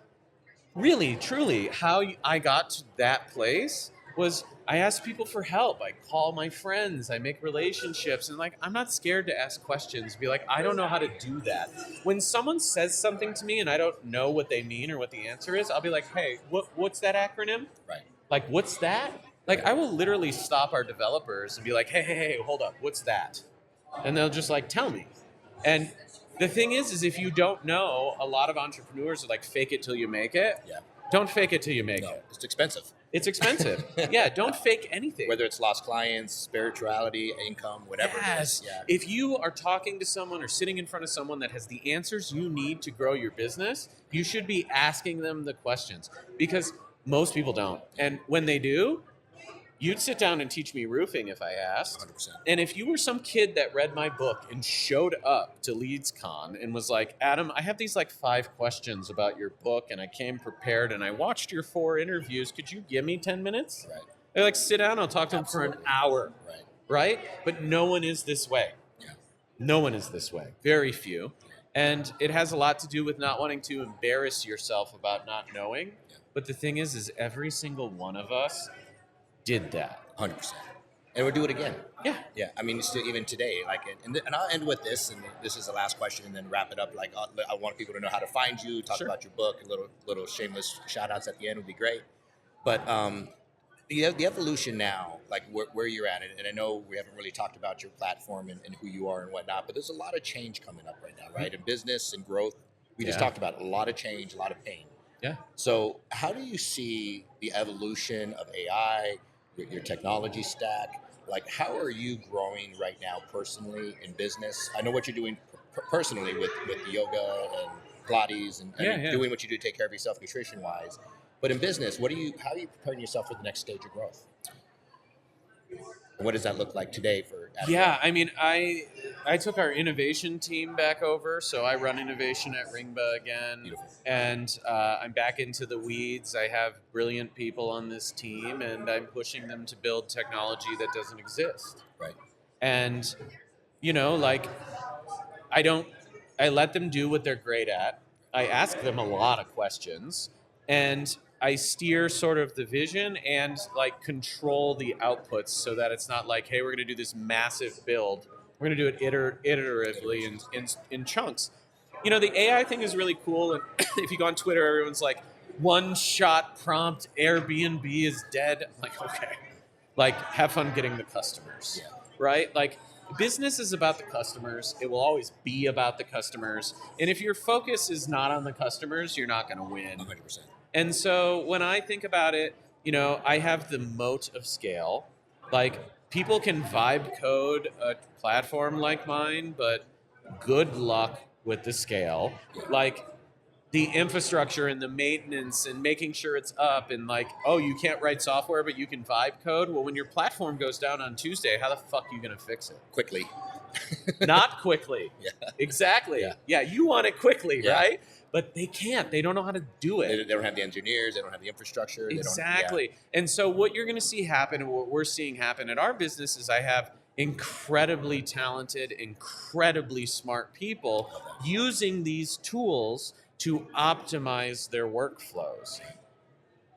really, truly, how I got to that place was I asked people for help. I call my friends, I make relationships, and like, I'm not scared to ask questions, be like, I don't know how to do that. When someone says something to me and I don't know what they mean or what the answer is, I'll be like, hey, what's that acronym? Right. Like, what's that? Like, I will literally stop our developers and be like, hey, hold up, what's that? And they'll just like tell me. And the thing is if you don't know, a lot of entrepreneurs are like, fake it till you make it. Yeah. Don't fake it till you make it. It's expensive. It's expensive. Yeah, don't fake anything. Whether it's lost clients, spirituality, income, whatever it is. Yeah. If you are talking to someone or sitting in front of someone that has the answers you need to grow your business, you should be asking them the questions because most people don't. And when they do, you'd sit down and teach me roofing if I asked. 100%. And if you were some kid that read my book and showed up to LeadsCon and was like, Adam, I have these like 5 questions about your book and I came prepared and I watched your 4 interviews. Could you give me 10 minutes? Right. They're like, sit down, I'll talk to them for an hour. Right. Right? But no one is this way. Yeah. No one is this way. Very few. And it has a lot to do with not wanting to embarrass yourself about not knowing. Yeah. But the thing is every single one of us did that. 100%. And we'll do it again. Yeah. Yeah. I mean, still, even today, like, and I'll end with this, and this is the last question, and then wrap it up. Like, I want people to know how to find you, talk Sure. about your book, little shameless shout outs at the end would be great. But the evolution now, like where you're at, and I know we haven't really talked about your platform and who you are and whatnot, but there's a lot of change coming up right now, right? In business and growth. We just Yeah. talked about a lot of change, a lot of pain. Yeah. So how do you see the evolution of AI, your technology stack? Like, how are you growing right now personally in business? I know what you're doing personally with the yoga and Pilates and doing what you do to take care of yourself nutrition-wise. But in business, how are you preparing yourself for the next stage of growth? And what does that look like today for Adam? Yeah, I mean, I took our innovation team back over, so I run innovation at Ringba again. Beautiful. And I'm back into the weeds. I have brilliant people on this team, and I'm pushing them to build technology that doesn't exist. Right. And, you know, like, I let them do what they're great at. I ask them a lot of questions, and I steer sort of the vision and like control the outputs so that it's not like, hey, we're going to do this massive build. We're going to do it iteratively in chunks. You know, the AI thing is really cool. And if you go on Twitter, everyone's like, one shot prompt, Airbnb is dead. I'm like, okay, like have fun getting the customers, right? Like business is about the customers. It will always be about the customers. And if your focus is not on the customers, you're not going to win. 100%. And so when I think about it, you know, I have the moat of scale. Like people can vibe code a platform like mine, but good luck with the scale. Like the infrastructure and the maintenance and making sure it's up and like, oh, you can't write software, but you can vibe code. Well, when your platform goes down on Tuesday, how the fuck are you going to fix it? Quickly. Not quickly. Yeah. Exactly. Yeah, you want it quickly, Yeah. right? But they can't. They don't know how to do it. They don't have the engineers. They don't have the infrastructure. Exactly. And so what you're going to see happen and what we're seeing happen at our business is I have incredibly talented, incredibly smart people using these tools to optimize their workflows.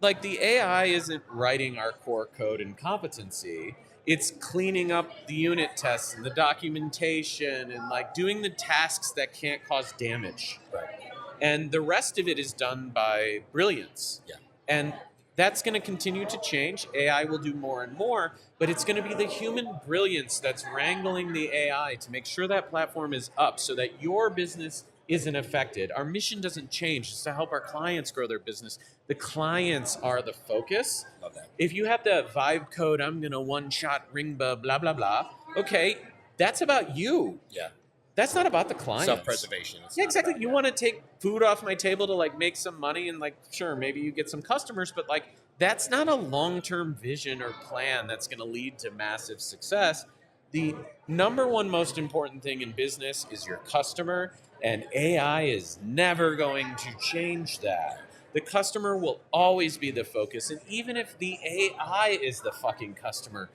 Like the AI isn't writing our core code and competency. It's cleaning up the unit tests and the documentation and like doing the tasks that can't cause damage. Right. And the rest of it is done by brilliance. Yeah. And that's going to continue to change. AI will do more and more, but it's going to be the human brilliance that's wrangling the AI to make sure that platform is up so that your business isn't affected. Our mission doesn't change. It's to help our clients grow their business. The clients are the focus. Love that. If you have the vibe code, I'm going to one-shot Ringba, blah, blah, blah, okay, that's about you. Yeah. That's not about the client. Self-preservation. Yeah, exactly. You want to take food off my table to like make some money and like, sure, maybe you get some customers, but like that's not a long-term vision or plan that's going to lead to massive success. The number one most important thing in business is your customer, and AI is never going to change that. The customer will always be the focus, and even if the AI is the fucking customer,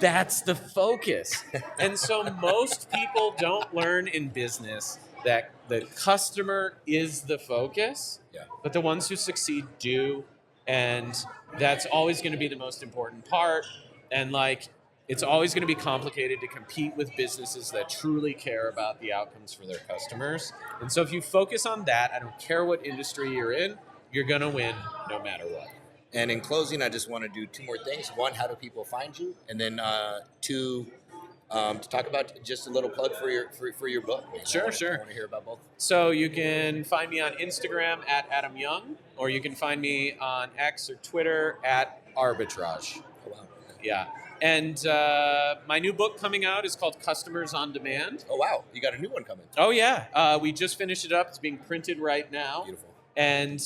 that's the focus. And so most people don't learn in business that the customer is the focus, but the ones who succeed do. And that's always going to be the most important part. And like, it's always going to be complicated to compete with businesses that truly care about the outcomes for their customers. And so if you focus on that, I don't care what industry you're in, you're going to win no matter what. And in closing, I just want to do two more things. One, how do people find you? And then two, to talk about just a little plug for your book. Sure. I want to hear about both. So you can find me on Instagram at Adam Young, or you can find me on X or Twitter at Arbitrage. Oh, wow. Yeah. And my new book coming out is called Customers on Demand. Oh, wow. You got a new one coming. Oh, yeah. We just finished it up. It's being printed right now. Beautiful. And,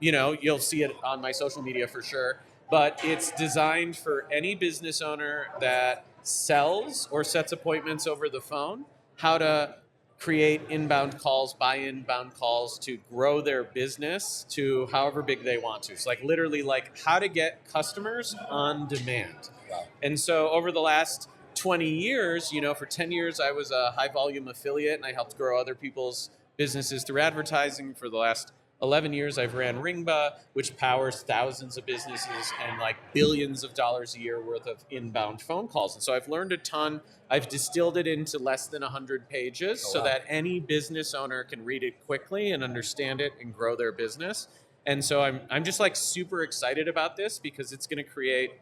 you'll see it on my social media for sure. But it's designed for any business owner that sells or sets appointments over the phone, how to create inbound calls, buy inbound calls to grow their business to however big they want to. It's like literally like how to get customers on demand. Wow. And so over the last 20 years, for 10 years, I was a high volume affiliate and I helped grow other people's businesses through advertising. For the last 11 years, I've ran Ringba, which powers thousands of businesses and like billions of dollars a year worth of inbound phone calls. And so I've learned a ton. I've distilled it into less than 100 pages so that any business owner can read it quickly and understand it and grow their business. And so I'm just like super excited about this because it's going to create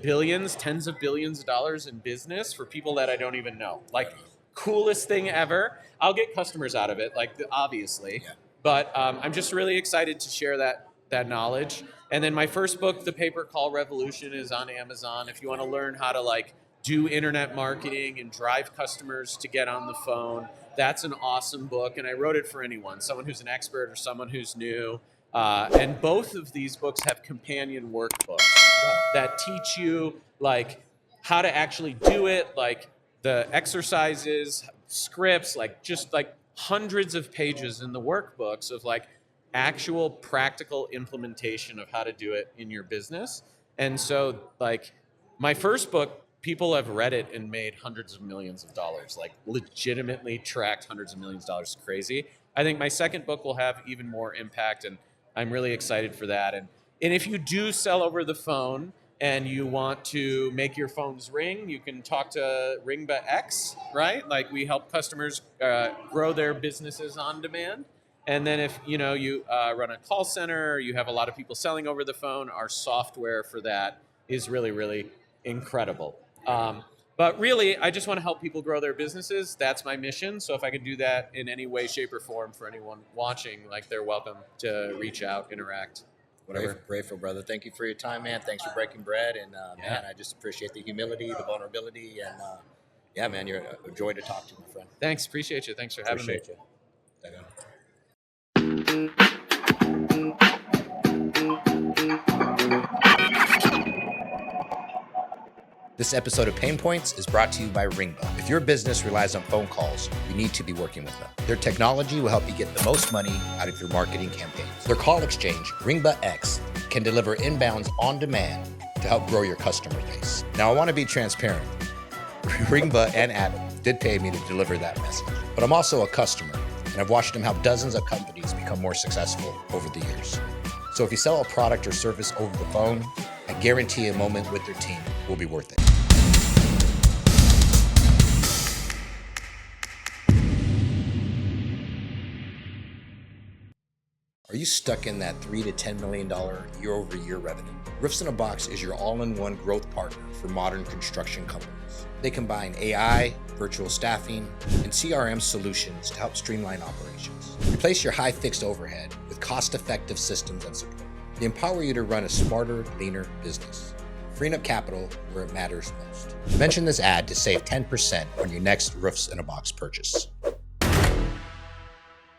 billions, tens of billions of dollars in business for people that I don't even know. Like coolest thing ever. I'll get customers out of it, like obviously. Yeah. But I'm just really excited to share that knowledge. And then my first book, The Pay-Per-Call Revolution, is on Amazon. If you want to learn how to like do internet marketing and drive customers to get on the phone, that's an awesome book. And I wrote it for anyone, someone who's an expert or someone who's new. And both of these books have companion workbooks that teach you like how to actually do it, like the exercises, scripts, like just like hundreds of pages in the workbooks of like actual practical implementation of how to do it in your business. And so like my first book, people have read it and made hundreds of millions of dollars, like legitimately tracked hundreds of millions of dollars. It's crazy. I think my second book will have even more impact, and I'm really excited for that. And if you do sell over the phone and you want to make your phones ring, you can talk to Ringba X, right? Like we help customers grow their businesses on demand. And then if you run a call center, or you have a lot of people selling over the phone, our software for that is really, really incredible. But really, I just want to help people grow their businesses. That's my mission. So if I can do that in any way, shape, or form for anyone watching, like they're welcome to reach out, interact. Whatever. Grateful, brother. Thank you for your time, man. Thanks for breaking bread. And, man, I just appreciate the humility, the vulnerability. And, man, you're a joy to talk to, my friend. Thanks. Appreciate you. Thanks for having me. Appreciate you. This episode of Pain Points is brought to you by Ringba. If your business relies on phone calls, you need to be working with them. Their technology will help you get the most money out of your marketing campaigns. Their call exchange, Ringba X, can deliver inbounds on demand to help grow your customer base. Now, I want to be transparent. Ringba and Adam did pay me to deliver that message, but I'm also a customer, and I've watched them help dozens of companies become more successful over the years. So if you sell a product or service over the phone, I guarantee a moment with their team will be worth it. Are Are you stuck in that $3 to $10 million year-over-year revenue? Roofs in a Box is your all-in-one growth partner for modern construction companies. They combine AI, virtual staffing, and CRM solutions to help streamline operations. Replace your high fixed overhead with cost-effective systems and support. They empower you to run a smarter, leaner business, freeing up capital where it matters most. Mention this ad to save 10% on your next Roofs in a Box purchase.